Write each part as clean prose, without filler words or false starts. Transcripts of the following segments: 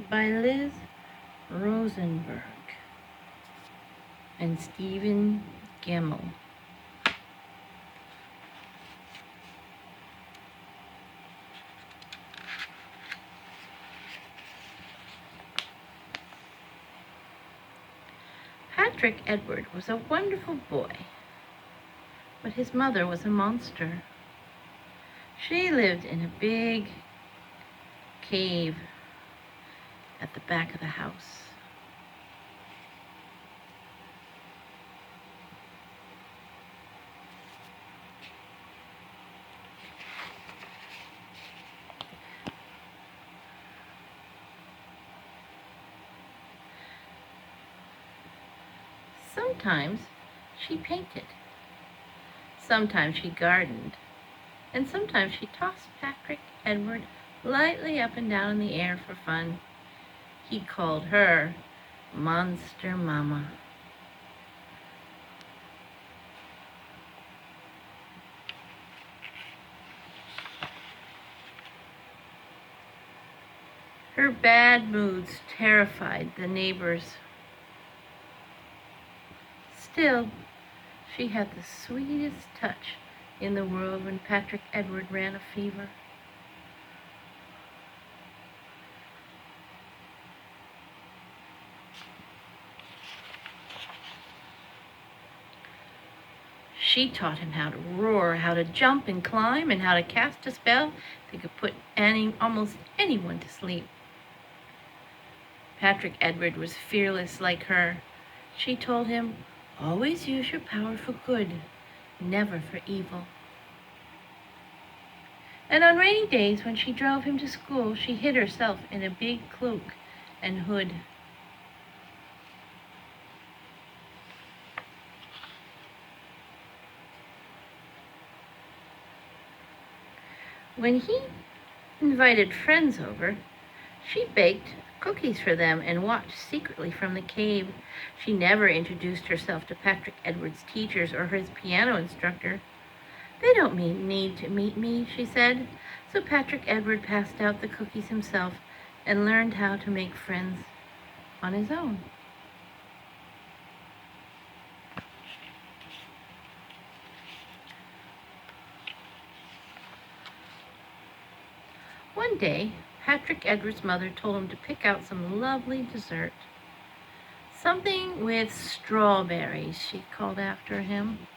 by Liz Rosenberg and Stephen Gemmell. Patrick Edward was a wonderful boy, but his mother was a monster. She lived in a big cave at the back of the house. Sometimes she painted, sometimes she gardened, and sometimes she tossed Patrick Edward lightly up and down in the air for fun. He called her Monster Mama. Her bad moods terrified the neighbors. Still, she had the sweetest touch in the world when Patrick Edward ran a fever. She taught him how to roar, how to jump and climb, and how to cast a spell that could put almost anyone to sleep. Patrick Edward was fearless like her. She told him, "Always use your power for good, never for evil." And on rainy days when she drove him to school, she hid herself in a big cloak and hood. When he invited friends over, she baked cookies for them and watched secretly from the cave. She never introduced herself to Patrick Edward's teachers or his piano instructor. "They don't need to meet me," she said. So Patrick Edward passed out the cookies himself and learned how to make friends on his own. One day, Patrick Edward's mother told him to pick out some lovely dessert. "Something with strawberries," she called after him.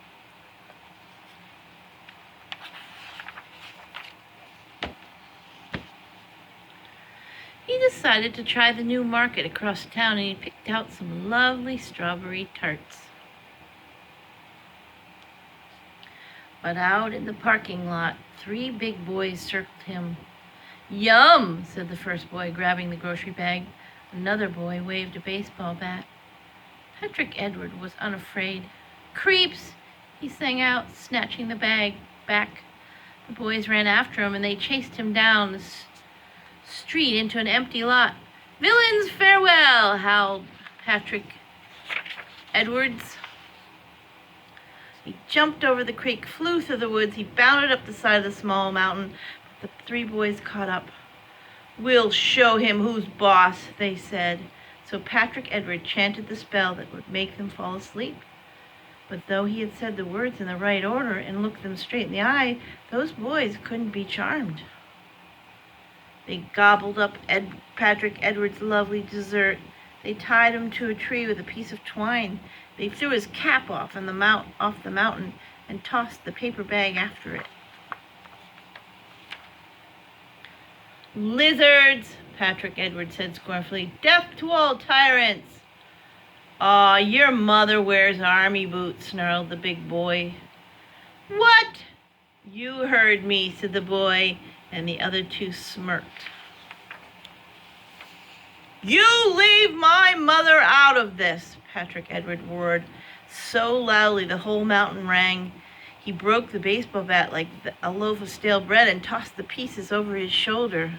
He decided to try the new market across town, and he picked out some lovely strawberry tarts. But out in the parking lot, 3 big boys circled him. "Yum," said the first boy, grabbing the grocery bag. Another boy waved a baseball bat. Patrick Edward was unafraid. "Creeps," he sang out, snatching the bag back. The boys ran after him, and they chased him down the street into an empty lot. "Villains, farewell," howled Patrick Edwards. He jumped over the creek, flew through the woods. He bounded up the side of the small mountain. But the 3 boys caught up. "We'll show him who's boss," they said. So Patrick Edward chanted the spell that would make them fall asleep. But though he had said the words in the right order and looked them straight in the eye, those boys couldn't be charmed. They gobbled up Patrick Edward's lovely dessert. They tied him to a tree with a piece of twine. They threw his cap off the mountain and tossed the paper bag after it. "Lizards," Patrick Edward said scornfully. "Death to all tyrants." "Aw, your mother wears army boots," snarled the big boy. "What?" "You heard me," said the boy, and the other 2 smirked. "You leave my mother out of this," Patrick Edward roared so loudly the whole mountain rang. He broke the baseball bat like a loaf of stale bread and tossed the pieces over his shoulder.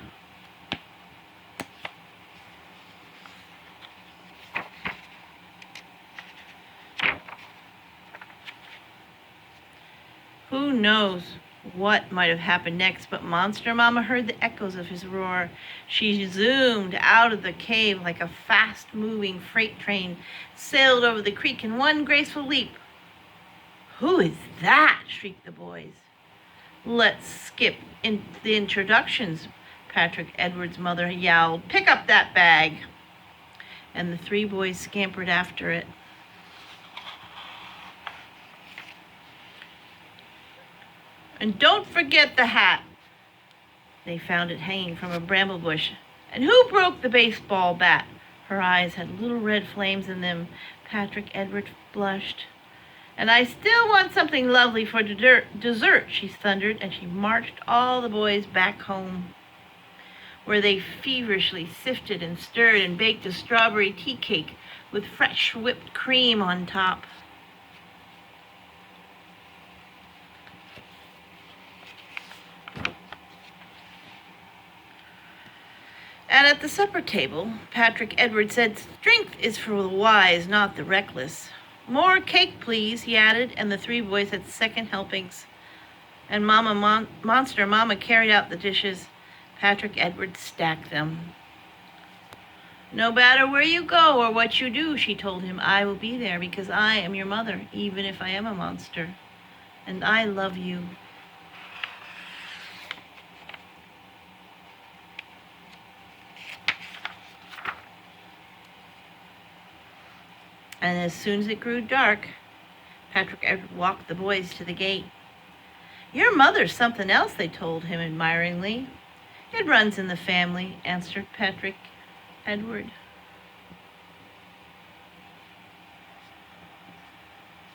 Who knows what might have happened next, but Monster Mama heard the echoes of his roar. She zoomed out of the cave like a fast-moving freight train, sailed over the creek in one graceful leap. "Who is that?" shrieked the boys. "Let's skip in the introductions," Patrick Edwards' mother yowled. "Pick up that bag." And the three boys scampered after it. "And don't forget the hat." They found it hanging from a bramble bush. "And who broke the baseball bat?" Her eyes had little red flames in them. Patrick Edwards blushed. "And I still want something lovely for dessert," she thundered, and she marched all the boys back home, where they feverishly sifted and stirred and baked a strawberry tea cake with fresh whipped cream on top. And at the supper table, Patrick Edwards said, "Strength is for the wise, not the reckless." "More cake, please," he added, and the three boys had second helpings. And Monster Mama carried out the dishes. Patrick Edwards stacked them. "No matter where you go or what you do," she told him, "I will be there because I am your mother, even if I am a monster. And I love you." And as soon as it grew dark, Patrick Edwards walked the boys to the gate. "Your mother's something else," they told him admiringly. "It runs in the family," answered Patrick Edward.